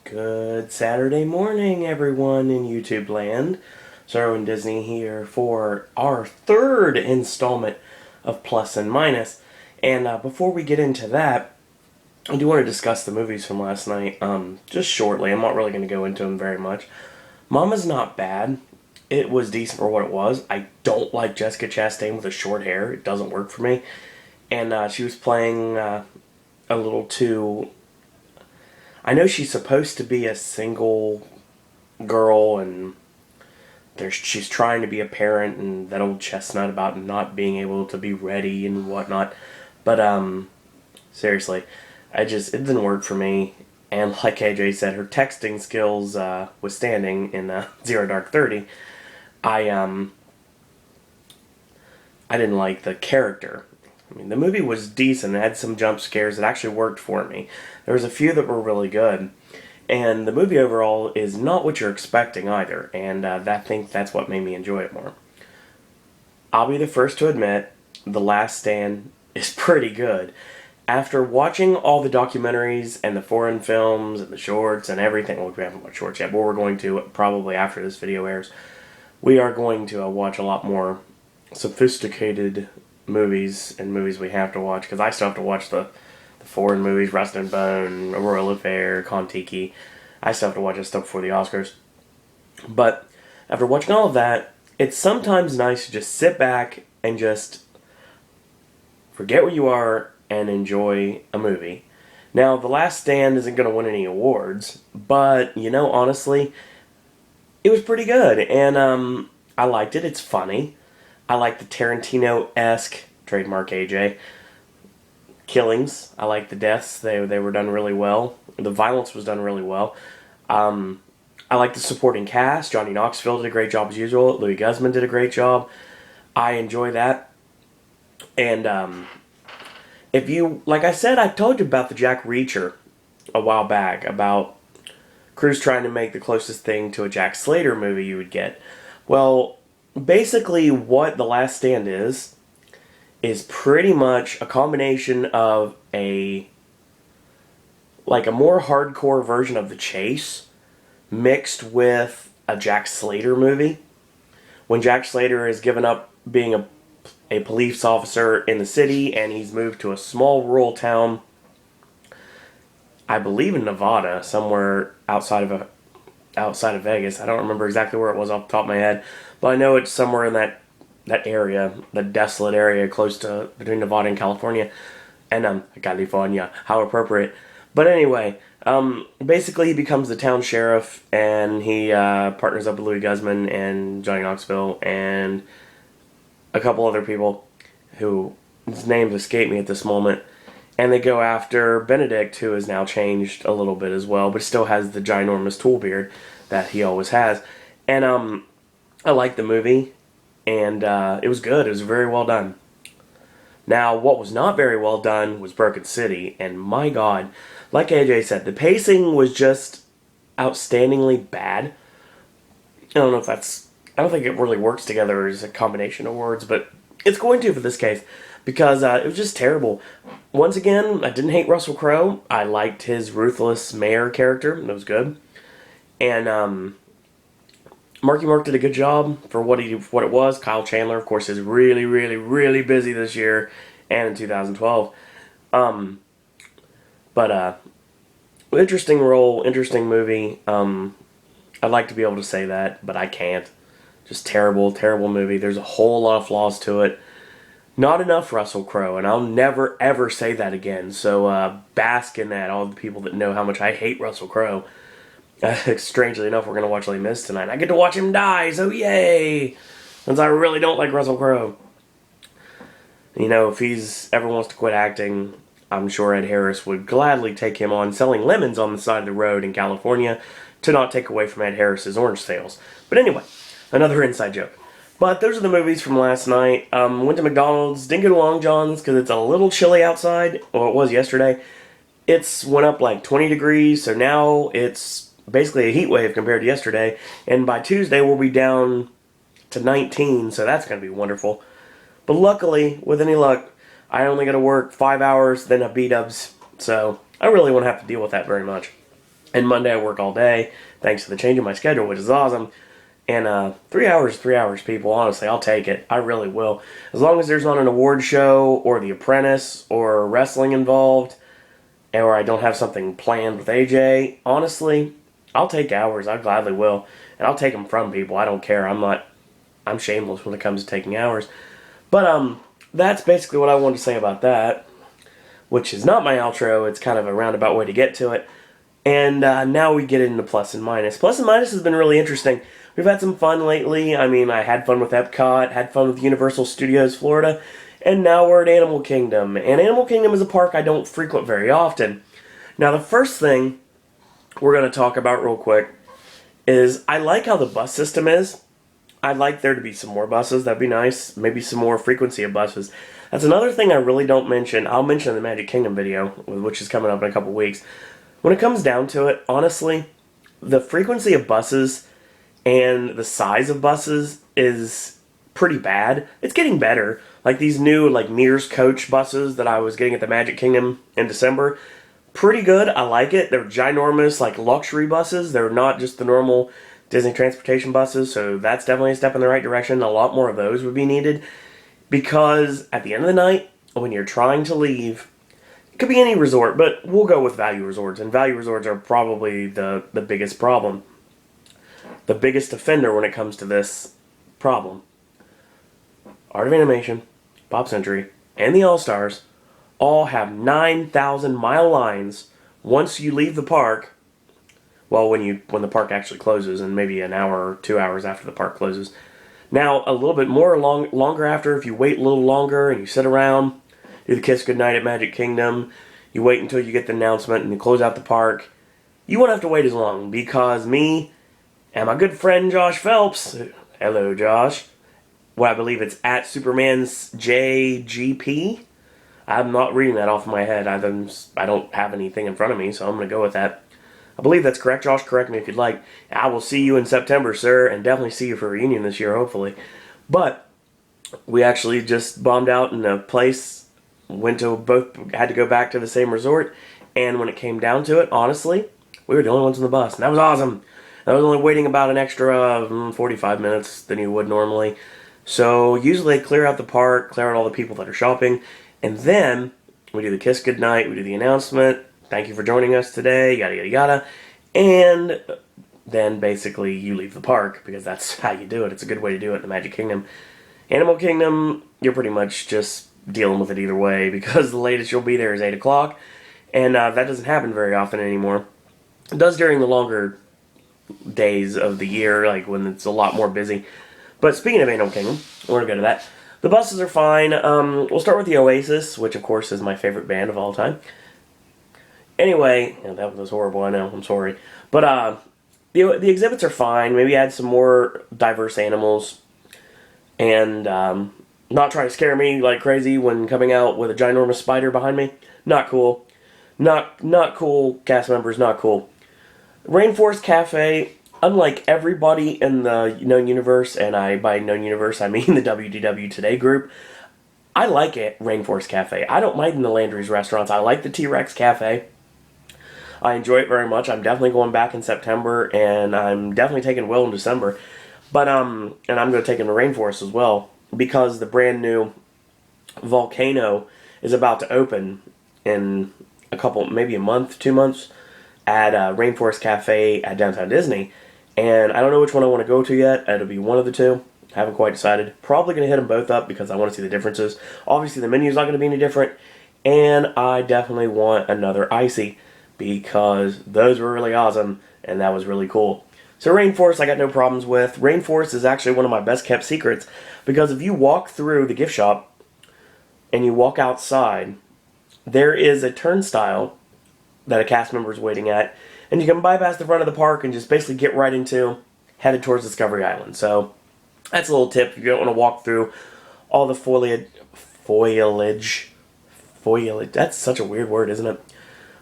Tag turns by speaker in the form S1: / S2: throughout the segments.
S1: Good Saturday morning, everyone in YouTube land. Zaro and Disney here for our third installment of Plus and Minus. And before we get into that, I do want to discuss the movies from last night just shortly. I'm not really going to go into them very much. Mama's not bad. It was decent for what it was. I don't like Jessica Chastain with the short hair. It doesn't work for me. And she was playing a little too... I know she's supposed to be a single girl, and she's trying to be a parent, and that old chestnut about not being able to be ready and whatnot. But seriously, it didn't work for me. And like AJ said, her texting skills withstanding in Zero Dark 30, I didn't like the character. I mean, the movie was decent. It had some jump scares that actually worked for me. There was a few that were really good. And the movie overall is not what you're expecting either. And I think that's what made me enjoy it more. I'll be the first to admit, The Last Stand is pretty good. After watching all the documentaries and the foreign films and the shorts and everything, well, we haven't watched shorts yet, but we're going to probably after this video airs, we are going to watch a lot more sophisticated movies and movies we have to watch, because I still have to watch the foreign movies, Rust and Bone, A Royal Affair, Kon-Tiki. I still have to watch this stuff before the Oscars. But after watching all of that, it's sometimes nice to just sit back and just forget where you are and enjoy a movie. Now, The Last Stand isn't going to win any awards, but, honestly, it was pretty good, and I liked it. It's funny. I like the Tarantino-esque, trademark AJ, killings. I like the deaths. They were done really well. The violence was done really well. I like the supporting cast. Johnny Knoxville did a great job as usual. Louis Guzman did a great job. I enjoy that. And like I said, I told you about the Jack Reacher a while back, about Cruise trying to make the closest thing to a Jack Slater movie you would get. Well, basically what The Last Stand is pretty much a combination of a more hardcore version of The Chase mixed with a Jack Slater movie. When Jack Slater has given up being a police officer in the city and he's moved to a small rural town, I believe in Nevada, somewhere outside of Vegas. I don't remember exactly where it was off the top of my head, but I know it's somewhere in that area, the desolate area close to between Nevada and California. And California, how appropriate. But anyway, basically he becomes the town sheriff, and he partners up with Louis Guzman and Johnny Knoxville and a couple other people whose names escape me at this moment. And they go after Benedict, who has now changed a little bit as well, but still has the ginormous tool beard that he always has. And I liked the movie, and it was good. It was very well done. Now, what was not very well done was Broken City, and my God, like AJ said, the pacing was just outstandingly bad. I don't think it really works together as a combination of words, but it's going to for this case, because it was just terrible. Once again, I didn't hate Russell Crowe. I liked his ruthless mayor character. That was good. And Marky Mark did a good job for what it was. Kyle Chandler, of course, is really, really, really busy this year and in 2012. But interesting role, interesting movie. I'd like to be able to say that, but I can't. Just terrible, terrible movie. There's a whole lot of flaws to it. Not enough Russell Crowe, and I'll never, ever say that again. So bask in that, all the people that know how much I hate Russell Crowe. Strangely enough, we're going to watch Les Mis tonight. I get to watch him die, so yay! Since I really don't like Russell Crowe. If he's ever wants to quit acting, I'm sure Ed Harris would gladly take him on selling lemons on the side of the road in California to not take away from Ed Harris's orange sales. But anyway, another inside joke. But those are the movies from last night. Went to McDonald's, didn't go to Long John's because it's a little chilly outside. Well, it was yesterday. It's went up like 20 degrees, so now it's basically a heat wave compared to yesterday. And by Tuesday, we'll be down to 19, so that's going to be wonderful. But luckily, with any luck, I only got to work 5 hours, then a B-dubs. So I really won't have to deal with that very much. And Monday I work all day, thanks to the change in my schedule, which is awesome. And 3 hours, people, honestly, I'll take it. I really will. As long as there's not an award show or The Apprentice or wrestling involved, or I don't have something planned with AJ, honestly, I'll take hours. I gladly will. And I'll take them from people. I don't care. I'm shameless when it comes to taking hours. But that's basically what I wanted to say about that, which is not my outro. It's kind of a roundabout way to get to it. And now we get into plus and minus. Plus and minus has been really interesting. We've had some fun lately. I mean, I had fun with Epcot, had fun with Universal Studios Florida, and now we're at Animal Kingdom. And Animal Kingdom is a park I don't frequent very often. Now, the first thing we're going to talk about real quick is I like how the bus system is. I'd like there to be some more buses. That'd be nice. Maybe some more frequency of buses. That's another thing I really don't mention. I'll mention in the Magic Kingdom video, which is coming up in a couple weeks. When it comes down to it, honestly, the frequency of buses and the size of buses is pretty bad. It's getting better. Like these new Mears coach buses that I was getting at the Magic Kingdom in December, pretty good. I like it. They're ginormous, luxury buses. They're not just the normal Disney transportation buses, so that's definitely a step in the right direction. A lot more of those would be needed because at the end of the night, when you're trying to leave, it could be any resort, but we'll go with value resorts, and value resorts are probably the biggest problem. The biggest offender when it comes to this problem. Art of Animation, Pop Century, and the All-Stars all have 9,000-mile lines once you leave the park. Well, when the park actually closes, and maybe an hour or 2 hours after the park closes. Now, a little bit longer after, if you wait a little longer and you sit around, do the kiss goodnight at Magic Kingdom, you wait until you get the announcement and you close out the park, you won't have to wait as long, because me and my good friend Josh Phelps, hello Josh, I believe it's at Superman's JGP. I'm not reading that off my head. I don't have anything in front of me, so I'm going to go with that. I believe that's correct. Josh, correct me if you'd like. I will see you in September, sir, and definitely see you for a reunion this year, hopefully. But we actually just bombed out in a place, had to go back to the same resort, and when it came down to it, honestly, we were the only ones on the bus, and that was awesome. I was only waiting about an extra 45 minutes than you would normally. So usually they clear out the park, clear out all the people that are shopping, and then we do the kiss goodnight, we do the announcement, thank you for joining us today, yada yada yada, and then basically you leave the park, because that's how you do it. It's a good way to do it in the Magic Kingdom. Animal Kingdom, you're pretty much just dealing with it either way, because the latest you'll be there is 8 o'clock, and that doesn't happen very often anymore. It does during the longer days of the year, like when it's a lot more busy. But speaking of Animal Kingdom, we're going to go to that. The buses are fine. We'll start with the Oasis, which of course is my favorite band of all time. Anyway, that was horrible, I know, I'm sorry. But the exhibits are fine. Maybe add some more diverse animals. And not try to scare me like crazy when coming out with a ginormous spider behind me. Not cool. Not cool, cast members, not cool. Rainforest Cafe, unlike everybody in the known universe, and by known universe I mean the WDW Today group, I like it, Rainforest Cafe. I don't mind the Landry's restaurants. I like the T-Rex Cafe. I enjoy it very much. I'm definitely going back in September, and I'm definitely taking Will in December. But and I'm going to take him to Rainforest as well, because the brand new Volcano is about to open in maybe a month, 2 months, at Rainforest Cafe at Downtown Disney. And I don't know which one I want to go to yet. It'll be one of the two. Haven't quite decided. Probably going to hit them both up because I want to see the differences. Obviously, the menu's not going to be any different. And I definitely want another Icy, because those were really awesome, and that was really cool. So Rainforest I got no problems with. Rainforest is actually one of my best kept secrets, because if you walk through the gift shop and you walk outside, there is a turnstile that a cast member is waiting at, and you can bypass the front of the park and just basically get right into headed towards Discovery Island. So that's a little tip if you don't want to walk through all the foliage. That's such a weird word, isn't it?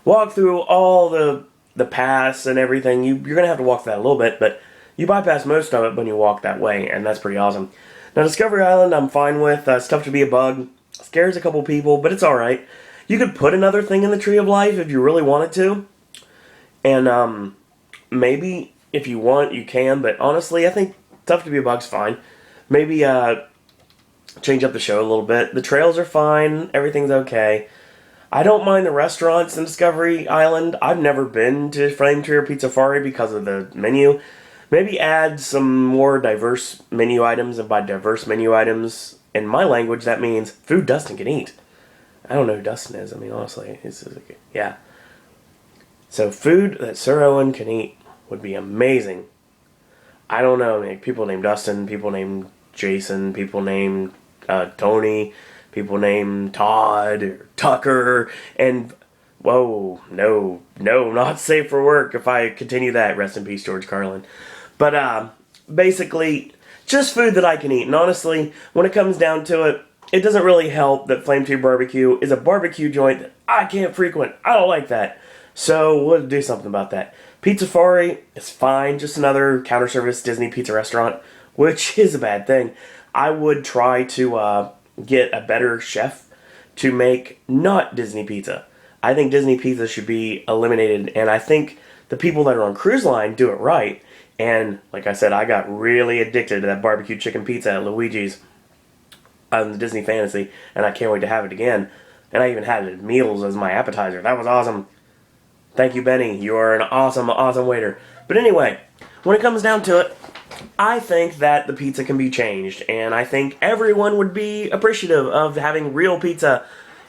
S1: Walk through all the paths and everything. You're going to have to walk that a little bit, but you bypass most of it when you walk that way, and that's pretty awesome. Now, Discovery Island I'm fine with. It's tough to be a bug. Scares a couple people, but it's alright. You could put another thing in the Tree of Life if you really wanted to, And maybe if you want, you can. But honestly, I think Tough to Be a Bug's fine. Maybe change up the show a little bit. The trails are fine. Everything's okay. I don't mind the restaurants in Discovery Island. I've never been to Flame Tree or Pizzafari because of the menu. Maybe add some more diverse menu items, and by diverse menu items, in my language, that means food Dustin can eat. I don't know who Dustin is. I mean, honestly, yeah. So food that Sir Owen can eat would be amazing. I don't know. I mean, people named Dustin, people named Jason, people named Tony, people named Todd or Tucker, and whoa, no, not safe for work if I continue that. Rest in peace, George Carlin. But basically, just food that I can eat. And honestly, when it comes down to it, it doesn't really help that Flame Tree Barbecue is a barbecue joint that I can't frequent. I don't like that. So we'll do something about that. Pizzafari is fine, just another counter service Disney pizza restaurant, which is a bad thing. I would try to get a better chef to make not Disney pizza. I think Disney pizza should be eliminated, and I think the people that are on Cruise Line do it right. And like I said, I got really addicted to that barbecue chicken pizza at Luigi's on the Disney Fantasy, and I can't wait to have it again. And I even had it at meals as my appetizer. That was awesome. Thank you, Benny. You are an awesome, awesome waiter. But anyway, when it comes down to it, I think that the pizza can be changed, and I think everyone would be appreciative of having real pizza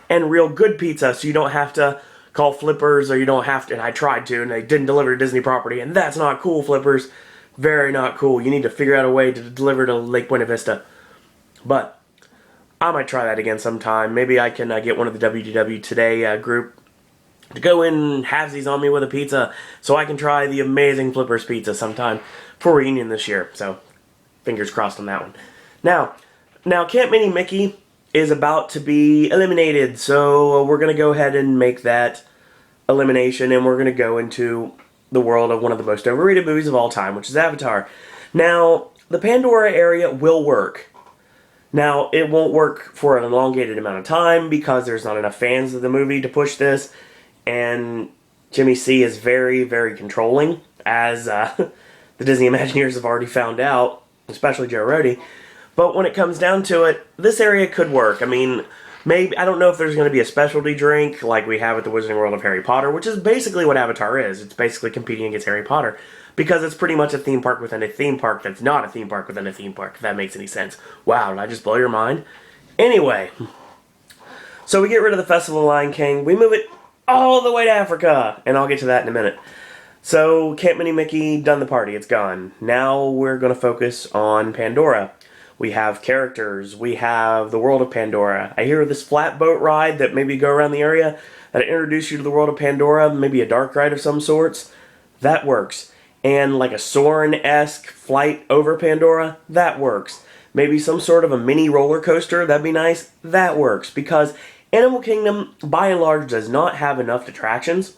S1: and real good pizza, so you don't have to call Flippers, or you don't have to, and I tried to, and they didn't deliver to Disney property, and that's not cool, Flippers. Very not cool. You need to figure out a way to deliver to Lake Buena Vista. But I might try that again sometime. Maybe I can get one of the WDW Today group to go in halvesies on me with a pizza so I can try the amazing Flippers pizza sometime for reunion this year. So, fingers crossed on that one. Now Camp Mini Mickey is about to be eliminated, so we're going to go ahead and make that elimination, and we're going to go into the world of one of the most overrated movies of all time, which is Avatar. Now, the Pandora area will work. Now, it won't work for an elongated amount of time because there's not enough fans of the movie to push this, and Jimmy C is very, very controlling, as the Disney Imagineers have already found out, especially Joe Rohde. But when it comes down to it, this area could work. I mean, maybe, I don't know if there's going to be a specialty drink like we have at the Wizarding World of Harry Potter, which is basically what Avatar is. It's basically competing against Harry Potter, because it's pretty much a theme park within a theme park that's not a theme park within a theme park, if that makes any sense. Wow, did I just blow your mind? Anyway, so we get rid of the Festival of the Lion King. We move it all the way to Africa, and I'll get to that in a minute. So, Camp Mini Mickey, done the party, it's gone. Now we're going to focus on Pandora. We have characters, we have the world of Pandora. I hear this flatboat ride that maybe go around the area that introduce you to the world of Pandora, maybe a dark ride of some sorts. That works. And like a Soarin'-esque flight over Pandora, that works. Maybe some sort of a mini roller coaster, that'd be nice. That works, because Animal Kingdom, by and large, does not have enough attractions.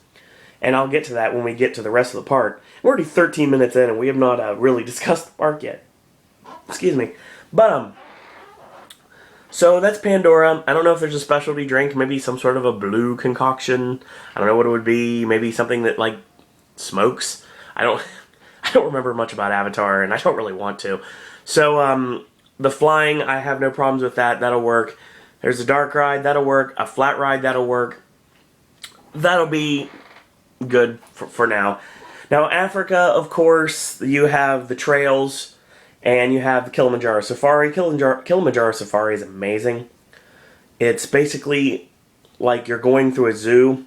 S1: And I'll get to that when we get to the rest of the park. We're already 13 minutes in, and we have not really discussed the park yet. Excuse me. But, so that's Pandora. I don't know if there's a specialty drink, maybe some sort of a blue concoction. I don't know what it would be. Maybe something that, like, smokes. I don't remember much about Avatar, and I don't really want to. So, the flying, I have no problems with that. That'll work. There's a dark ride. That'll work. A flat ride. That'll work. That'll be good for now. Now, Africa, of course, you have the trails, and you have the Kilimanjaro Safari. Kilimanjaro Safari is amazing. It's basically like you're going through a zoo,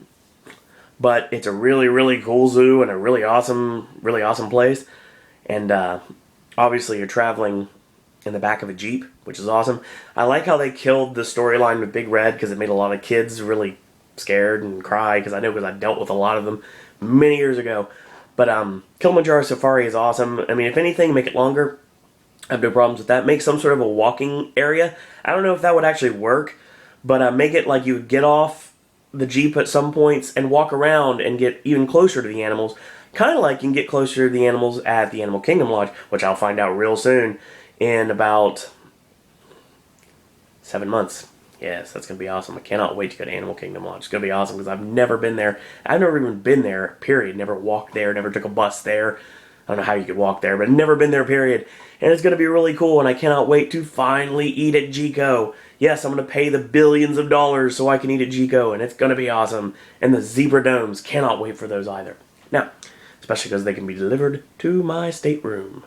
S1: but it's a really, really cool zoo and a really awesome place. And obviously you're traveling in the back of a Jeep, which is awesome. I like how they killed the storyline with Big Red, because it made a lot of kids really scared and cry, because I dealt with a lot of them many years ago. But Kilimanjaro Safari is awesome. I mean, if anything, make it longer. I have no problems with that. Make some sort of a walking area. I don't know if that would actually work, but make it like you would get off the Jeep at some points and walk around and get even closer to the animals. Kind of like you can get closer to the animals at the Animal Kingdom Lodge, which I'll find out real soon in about 7 months. Yes, that's going to be awesome. I cannot wait to go to Animal Kingdom Lodge. It's going to be awesome because I've never been there. I've never even been there, period. Never walked there, never took a bus there. I don't know how you could walk there, but never been there, period. And it's going to be really cool, and I cannot wait to finally eat at Jiko. Yes, I'm going to pay the billions of dollars so I can eat at Jiko, and it's going to be awesome. And the Zebra Domes, cannot wait for those either. Now, especially because they can be delivered to my stateroom.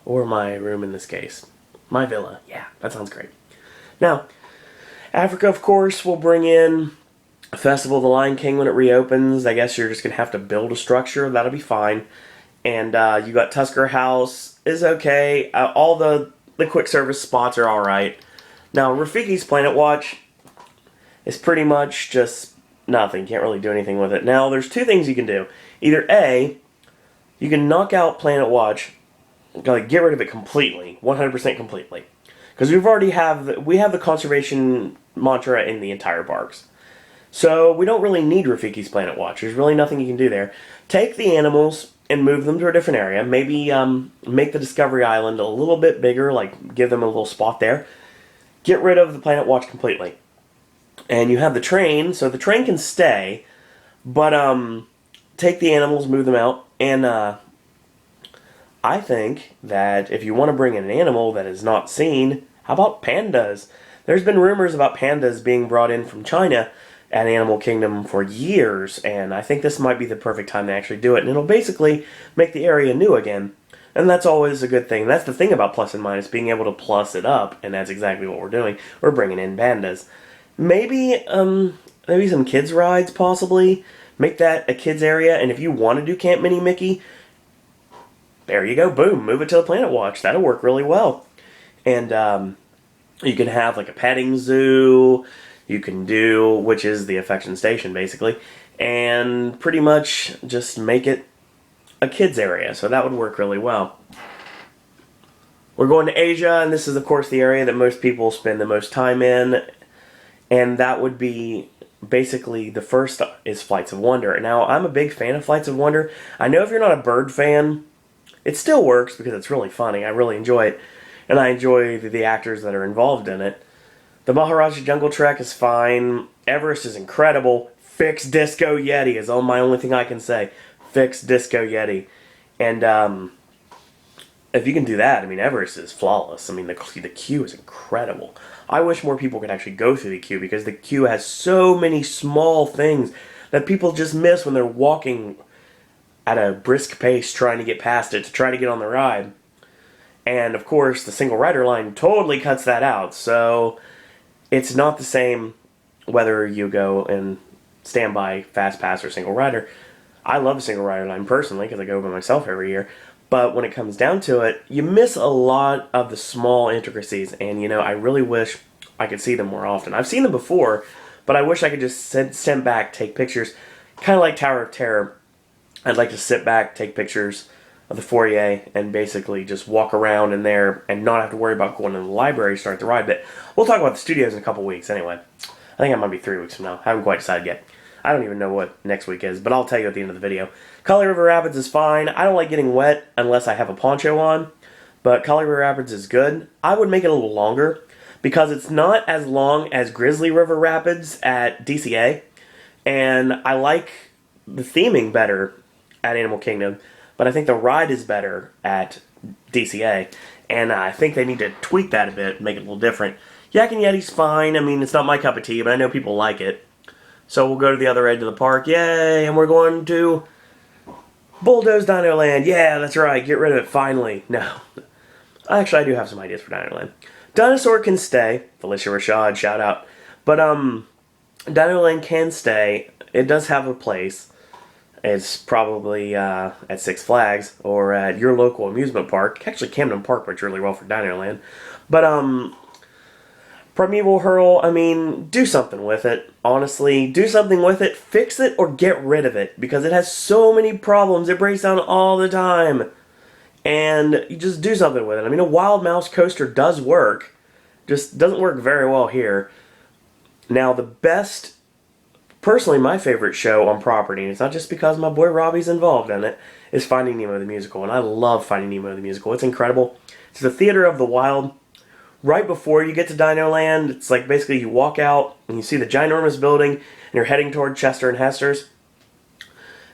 S1: Or my room in this case. My villa. Yeah, that sounds great. Now, Africa, of course, will bring in a Festival of the Lion King when it reopens. I guess you're just going to have to build a structure. That'll be fine. And you got Tusker House is okay. All the quick service spots are alright. Now, Rafiki's Planet Watch is pretty much just nothing. Can't really do anything with it. Now, there's two things you can do. Either A, you can knock out Planet Watch, like get rid of it completely, 100% completely. Because we have the conservation mantra in the entire parks. So we don't really need Rafiki's Planet Watch. There's really nothing you can do there. Take the animals and move them to a different area. Maybe make the Discovery Island a little bit bigger, like give them a little spot there. Get rid of the Planet Watch completely. And you have the train, so the train can stay, but take the animals, move them out, and I think that if you want to bring in an animal that is not seen, how about pandas? There's been rumors about pandas being brought in from China at Animal Kingdom for years, and I think this might be the perfect time to actually do it, and it'll basically make the area new again, and that's always a good thing. That's the thing about plus and minus, being able to plus it up, and that's exactly what we're doing. We're bringing in pandas. Maybe some kids rides, possibly. Make that a kids area, and if you want to do Camp Mini Mickey, there you go, boom, move it to the Planet Watch. That'll work really well. And you can have like a petting zoo, you can do, which is the affection station basically, and pretty much just make it a kids area. So that would work really well. We're going to Asia, and this is of course the area that most people spend the most time in, and that would be basically the first is Flights of Wonder. Now, I'm a big fan of Flights of Wonder. I know if you're not a bird fan, it still works because it's really funny. I really enjoy it. And I enjoy the actors that are involved in it. The Maharaja Jungle Trek is fine. Everest is incredible. Fix Disco Yeti is my only thing I can say. Fix Disco Yeti. And if you can do that, I mean, Everest is flawless. I mean, the queue is incredible. I wish more people could actually go through the queue because the queue has so many small things that people just miss when they're walking at a brisk pace trying to get past it to try to get on the ride. And of course the single rider line totally cuts that out, so it's not the same whether you go and stand by Fast Pass or single rider. I love the single rider line personally because I go by myself every year, but when it comes down to it, you miss a lot of the small intricacies, and I really wish I could see them more often. I've seen them before, but I wish I could just stand back, take pictures, kind of like Tower of Terror. I'd like to sit back, take pictures of the foyer, and basically just walk around in there and not have to worry about going to the library to start the ride. But we'll talk about the studios in a couple weeks anyway. I think it might be 3 weeks from now. I haven't quite decided yet. I don't even know what next week is, but I'll tell you at the end of the video. Kali River Rapids is fine. I don't like getting wet unless I have a poncho on, but Kali River Rapids is good. I would make it a little longer because it's not as long as Grizzly River Rapids at DCA, and I like the theming better at Animal Kingdom, but I think the ride is better at DCA, and I think they need to tweak that a bit, make it a little different. Yak and Yeti's fine. I mean, it's not my cup of tea, but I know people like it. So we'll go to the other edge of the park. Yay! And we're going to Bulldoze Dino Land. Yeah, that's right. Get rid of it, finally. No. Actually, I do have some ideas for Dino Land. Dinosaur can stay. Felicia Rashad, shout out. But, Dino Land can stay. It does have a place. It's probably at Six Flags or at your local amusement park. Actually, Camden Park works really well for Dino Land. But, Primeval Hurl, I mean, do something with it. Honestly, do something with it. Fix it or get rid of it. Because it has so many problems. It breaks down all the time. And you just do something with it. I mean, a Wild Mouse coaster does work. Just doesn't work very well here. Now, the best, personally, my favorite show on property, and it's not just because my boy Robbie's involved in it, is Finding Nemo the Musical. And I love Finding Nemo the Musical. It's incredible. It's the Theater of the Wild, right before you get to Dino Land. It's like basically you walk out and you see the ginormous building and you're heading toward Chester and Hester's.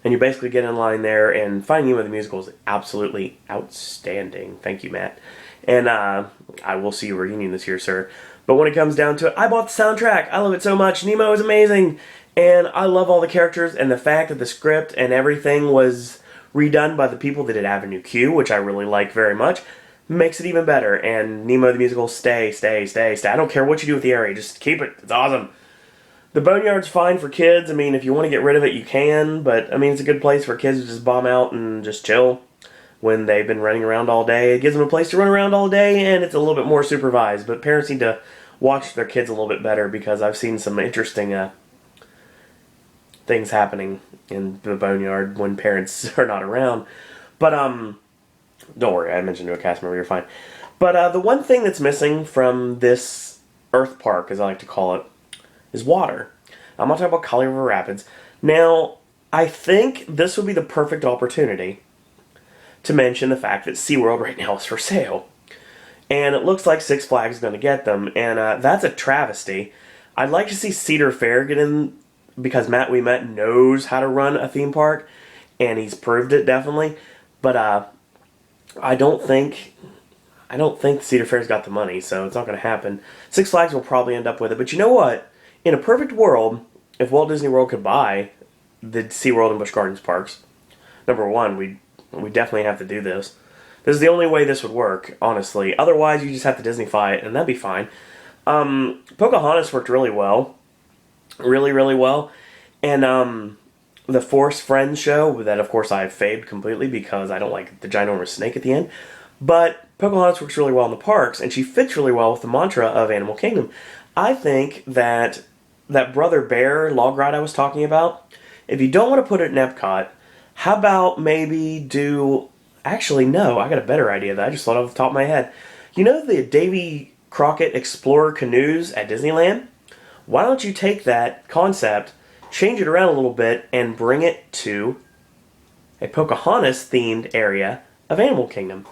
S1: And you basically get in line there, and Finding Nemo the Musical is absolutely outstanding. Thank you, Matt. And I will see you reunion this year, sir. But when it comes down to it, I bought the soundtrack. I love it so much. Nemo is amazing. And I love all the characters, and the fact that the script and everything was redone by the people that did Avenue Q, which I really like very much, makes it even better. And Nemo the Musical, stay. I don't care what you do with the area. Just keep it. It's awesome. The Boneyard's fine for kids. I mean, if you want to get rid of it, you can. But, I mean, it's a good place for kids to just bomb out and just chill when they've been running around all day. It gives them a place to run around all day, and it's a little bit more supervised. But parents need to watch their kids a little bit better, because I've seen some interesting things happening in the Boneyard when parents are not around. But, don't worry. I mentioned to a cast member, you're fine. But the one thing that's missing from this Earth Park, as I like to call it, is water. I'm not talking about Kali River Rapids. Now, I think this would be the perfect opportunity to mention the fact that SeaWorld right now is for sale. And it looks like Six Flags is going to get them, and that's a travesty. I'd like to see Cedar Fair get in, because Matt Ouimet knows how to run a theme park, and he's proved it, definitely. But I don't think Cedar Fair's got the money, so it's not going to happen. Six Flags will probably end up with it, but you know what? In a perfect world, if Walt Disney World could buy the SeaWorld and Busch Gardens parks, number one, we definitely have to do this. This is the only way this would work, honestly. Otherwise, you just have to Disneyfy it, and that'd be fine. Pocahontas worked really well. Really, really well. And the Force Friends show, that of course I've faded completely because I don't like the ginormous snake at the end. But Pocahontas works really well in the parks, and she fits really well with the mantra of Animal Kingdom. I think that Brother Bear log ride I was talking about, if you don't want to put it in Epcot, how about maybe do... Actually, no, I got a better idea that I just thought off the top of my head. You know the Davy Crockett Explorer canoes at Disneyland? Why don't you take that concept, change it around a little bit, and bring it to a Pocahontas-themed area of Animal Kingdom?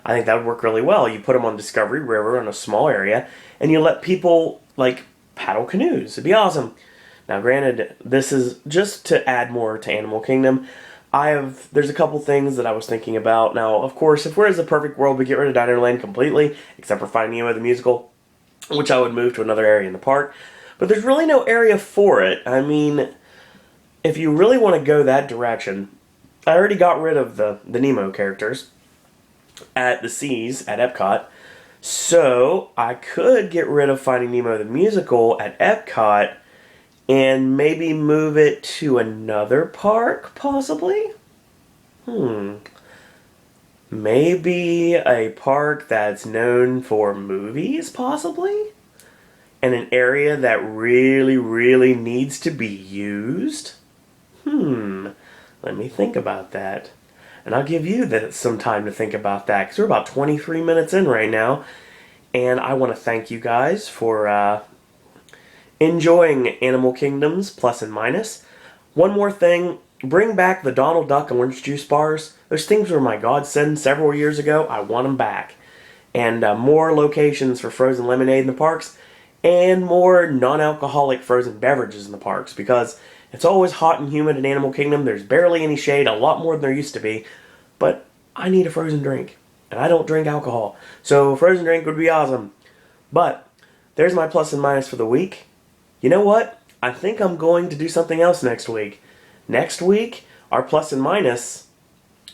S1: I think that would work really well. You put them on Discovery River in a small area, and you let people, like, paddle canoes. It'd be awesome. Now, granted, this is just to add more to Animal Kingdom. There's a couple things that I was thinking about. Now, of course, if we're in the perfect world, we get rid of Dinoland completely, except for Finding Nemo the Musical, which I would move to another area in the park. But there's really no area for it. I mean, if you really want to go that direction, I already got rid of the Nemo characters at the Seas at Epcot. So I could get rid of Finding Nemo the Musical at Epcot and maybe move it to another park, possibly? Maybe a park that's known for movies, possibly? And an area that really, really needs to be used? Let me think about that. And I'll give you some time to think about that, because we're about 23 minutes in right now. And I want to thank you guys for enjoying Animal Kingdom's Plus and Minus. One more thing, bring back the Donald Duck orange juice bars. Those things were my godsend several years ago. I want them back. And more locations for frozen lemonade in the parks, and more non-alcoholic frozen beverages in the parks, because it's always hot and humid in Animal Kingdom. There's barely any shade, a lot more than there used to be. But I need a frozen drink, and I don't drink alcohol. So a frozen drink would be awesome. But there's my plus and minus for the week. You know what? I think I'm going to do something else next week. Next week, our plus and minus,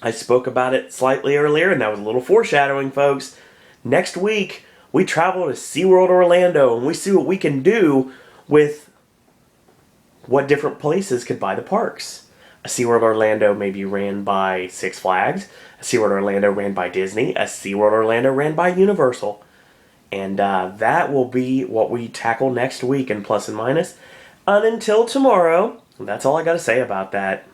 S1: I spoke about it slightly earlier, and that was a little foreshadowing, folks. Next week, we travel to SeaWorld Orlando, and we see what we can do with what different places could buy the parks. A SeaWorld Orlando may be ran by Six Flags, a SeaWorld Orlando ran by Disney, a SeaWorld Orlando ran by Universal. And that will be what we tackle next week in Plus and Minus. And until tomorrow, that's all I got to say about that.